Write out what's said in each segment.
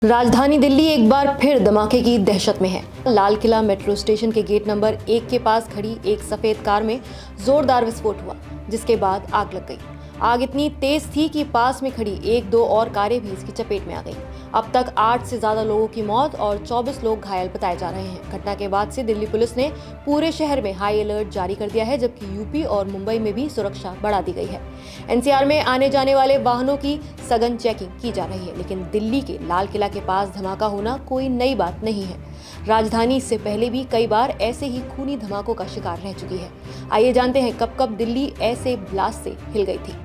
राजधानी दिल्ली एक बार फिर धमाके की दहशत में है। लाल किला मेट्रो स्टेशन के गेट नंबर 1 के पास खड़ी एक सफेद कार में जोरदार विस्फोट हुआ, जिसके बाद आग लग गई। आग इतनी तेज थी कि पास में खड़ी एक दो और कारें भी इसकी चपेट में आ गईं। अब तक 8 से ज्यादा लोगों की मौत और 24 लोग घायल बताए जा रहे हैं। घटना के बाद से दिल्ली पुलिस ने पूरे शहर में हाई अलर्ट जारी कर दिया है, जबकि यूपी और मुंबई में भी सुरक्षा बढ़ा दी गई है। एनसीआर में आने जाने वाले वाहनों की सघन चेकिंग की जा रही है, लेकिन दिल्ली के लाल किला के पास धमाका होना कोई नई बात नहीं है। राजधानी इससे पहले भी कई बार ऐसे ही खूनी धमाकों का शिकार रह चुकी है। आइए जानते हैं कब कब दिल्ली ऐसे ब्लास्ट से हिल गई थी।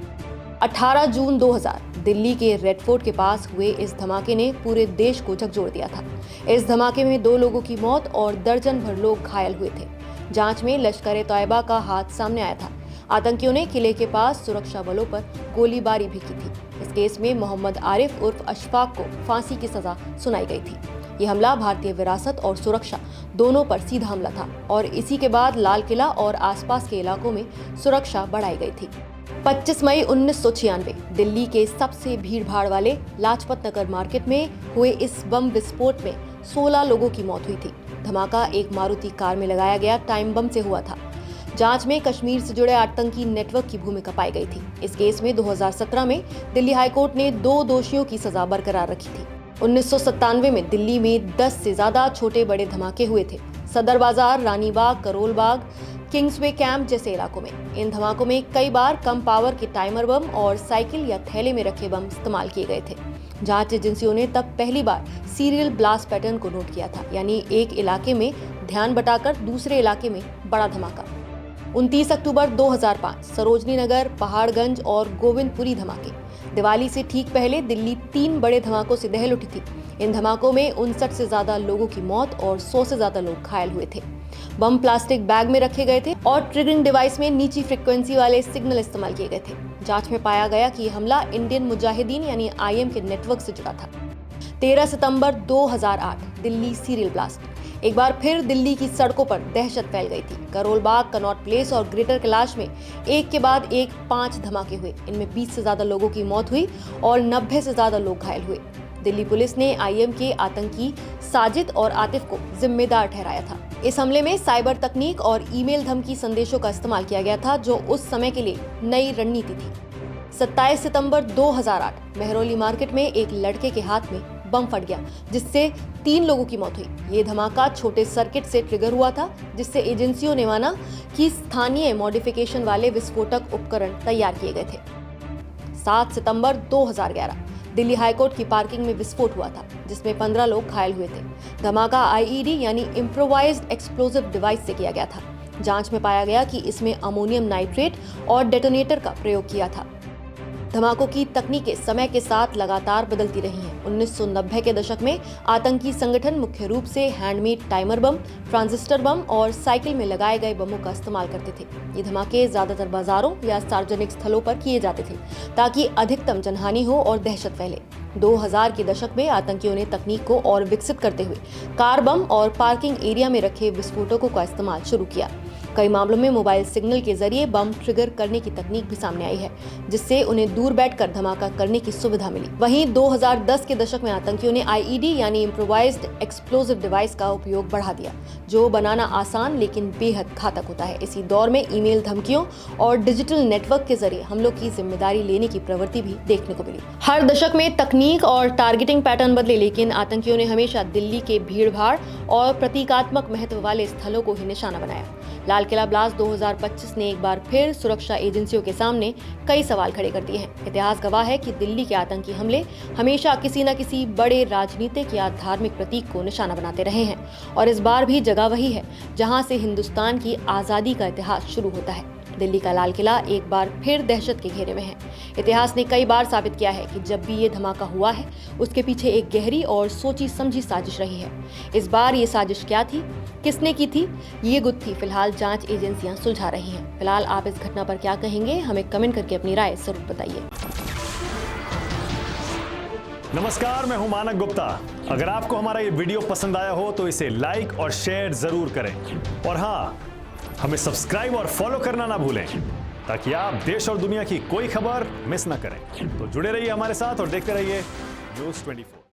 18 जून 2000 दिल्ली के रेड फोर्ट के पास हुए इस धमाके ने पूरे देश को झकझोर दिया था। इस धमाके में 2 लोगों की मौत और दर्जन भर लोग घायल हुए थे। जांच में लश्कर-ए-तौयबा का हाथ सामने आया था। आतंकियों ने किले के पास सुरक्षा बलों पर गोलीबारी भी की थी। इस केस में मोहम्मद आरिफ उर्फ अशफाक को फांसी की सजा सुनाई गई थी। ये हमला भारतीय विरासत और सुरक्षा दोनों पर सीधा हमला था और इसी के बाद लाल किला और आसपास के इलाकों में सुरक्षा बढ़ाई गई थी। 25 मई 1996 दिल्ली के सबसे भीड़भाड़ वाले लाजपत नगर मार्केट में हुए इस बम विस्फोट में 16 लोगों की मौत हुई थी। धमाका एक मारुति कार में लगाया गया टाइम बम से हुआ था। जांच में कश्मीर से जुड़े आतंकी नेटवर्क की भूमिका पाई गई थी। इस केस में 2017 में दिल्ली हाईकोर्ट ने 2 दोषियों की सजा बरकरार रखी थी। 1997 में दिल्ली में 10 से ज्यादा छोटे बड़े धमाके हुए थे। सदर बाजार, रानी बाग, करोल बाग, किंग्सवे कैंप जैसे इलाकों में। इन धमाकों में कई बार कम पावर के टाइमर बम और साइकिल या थैले में रखे बम इस्तेमाल किए गए थे। जांच एजेंसियों ने तब पहली बार सीरियल ब्लास्ट पैटर्न को नोट किया था, यानी एक इलाके में ध्यान बटाकर दूसरे इलाके में बड़ा धमाका। 29 अक्टूबर 2005 सरोजनी नगर, पहाड़गंज और गोविंदपुरी धमाके। दिवाली से ठीक पहले दिल्ली 3 बड़े धमाकों से दहल उठी थी। इन धमाकों में 59 से ज्यादा लोगों की मौत और 100 से ज्यादा लोग घायल हुए थे। बम प्लास्टिक बैग में रखे गए थे और ट्रिगरिंग डिवाइस में नीची फ्रीक्वेंसी वाले सिग्नल इस्तेमाल किए गए थे। जांच में पाया गया कि हमला इंडियन मुजाहिदीन यानी IM के नेटवर्क से जुड़ा था। 13 सितंबर 2008 दिल्ली सीरियल ब्लास्ट। एक बार फिर दिल्ली की सड़कों पर दहशत फैल गई थी। करोल बाग, कनॉट प्लेस और ग्रेटर कैलाश में एक के बाद एक 5 धमाके हुए। इनमें 20 से ज्यादा लोगों की मौत हुई और 90 से ज्यादा लोग घायल हुए। दिल्ली पुलिस ने IM के आतंकी साजिद और आतिफ को जिम्मेदार ठहराया था। इस हमले में साइबर तकनीक और ईमेल धमकी संदेशों का इस्तेमाल किया गया था, जो उस समय के लिए नई रणनीति थी। 27 सितंबर 2008 मेहरौली मार्केट में एक लड़के के हाथ में बम फट गया, जिससे 3 लोगों की मौत हुई। ये धमाका छोटे सर्किट से ट्रिगर हुआ था, जिससे एजेंसियों ने माना कि स्थानीय मॉडिफिकेशन वाले विस्फोटक उपकरण तैयार किए गए थे। 7 सितंबर 2011 दिल्ली हाईकोर्ट की पार्किंग में विस्फोट हुआ था, जिसमें 15 लोग घायल हुए थे। धमाका IED यानी इम्प्रोवाइज्ड एक्सप्लोसिव डिवाइस से किया गया था। जांच में पाया गया कि इसमें अमोनियम नाइट्रेट और डेटोनेटर का प्रयोग किया था। धमाकों की तकनीकें समय के साथ लगातार बदलती रही हैं। 1990 के दशक में आतंकी संगठन मुख्य रूप से हैंडमेड टाइमर बम, ट्रांजिस्टर बम और साइकिल में लगाए गए बमों का इस्तेमाल करते थे। ये धमाके ज्यादातर बाजारों या सार्वजनिक स्थलों पर किए जाते थे, ताकि अधिकतम जनहानि हो और दहशत फैले। 2000 के दशक में आतंकियों ने तकनीक को और विकसित करते हुए कार बम और पार्किंग एरिया में रखे विस्फोटकों का इस्तेमाल शुरू किया। कई मामलों में मोबाइल सिग्नल के जरिए बम ट्रिगर करने की तकनीक भी सामने आई है, जिससे उन्हें दूर बैठकर धमाका करने की सुविधा मिली। वहीं 2010 के दशक में आतंकियों ने IED यानी इम्प्रोवाइज्ड एक्सप्लोसिव डिवाइस का उपयोग बढ़ा दिया, जो बनाना आसान लेकिन बेहद घातक होता है। इसी दौर में ईमेल धमकियों और डिजिटल नेटवर्क के जरिए हमलों की जिम्मेदारी लेने की प्रवृत्ति भी देखने को मिली। हर दशक में तकनीक और टारगेटिंग पैटर्न बदले, लेकिन आतंकियों ने हमेशा दिल्ली के भीड़भाड़ और प्रतीकात्मक महत्व वाले स्थलों को ही निशाना बनाया। लाल किला ब्लास्ट 2025 ने एक बार फिर सुरक्षा एजेंसियों के सामने कई सवाल खड़े कर दिए हैं। इतिहास गवाह है कि दिल्ली के आतंकी हमले हमेशा किसी न किसी बड़े राजनीतिक या धार्मिक प्रतीक को निशाना बनाते रहे हैं, और इस बार भी जगह वही है जहां से हिंदुस्तान की आज़ादी का इतिहास शुरू होता है। दिल्ली का लाल किला एक बार फिर दहशत के घेरे में है। इतिहास ने कई बार साबित किया है कि जब भी ये धमाका हुआ है, उसके पीछे एक गहरी और सोची समझी साजिश रही है। इस बार ये साजिश क्या थी, किसने की थी, ये गुत्थी फिलहाल जांच एजेंसियां सुलझा रही हैं। फिलहाल आप इस घटना पर क्या कहेंगे, हमें कमेंट करके अपनी राय जरूर बताइए। नमस्कार, मैं हूं मानक गुप्ता। अगर आपको हमारा ये वीडियो पसंद आया हो तो इसे लाइक और शेयर जरूर करें, और हाँ, हमें सब्सक्राइब और फॉलो करना ना भूलें, ताकि आप देश और दुनिया की कोई खबर मिस ना करें। तो जुड़े रहिए हमारे साथ और देखते रहिए न्यूज़ 24।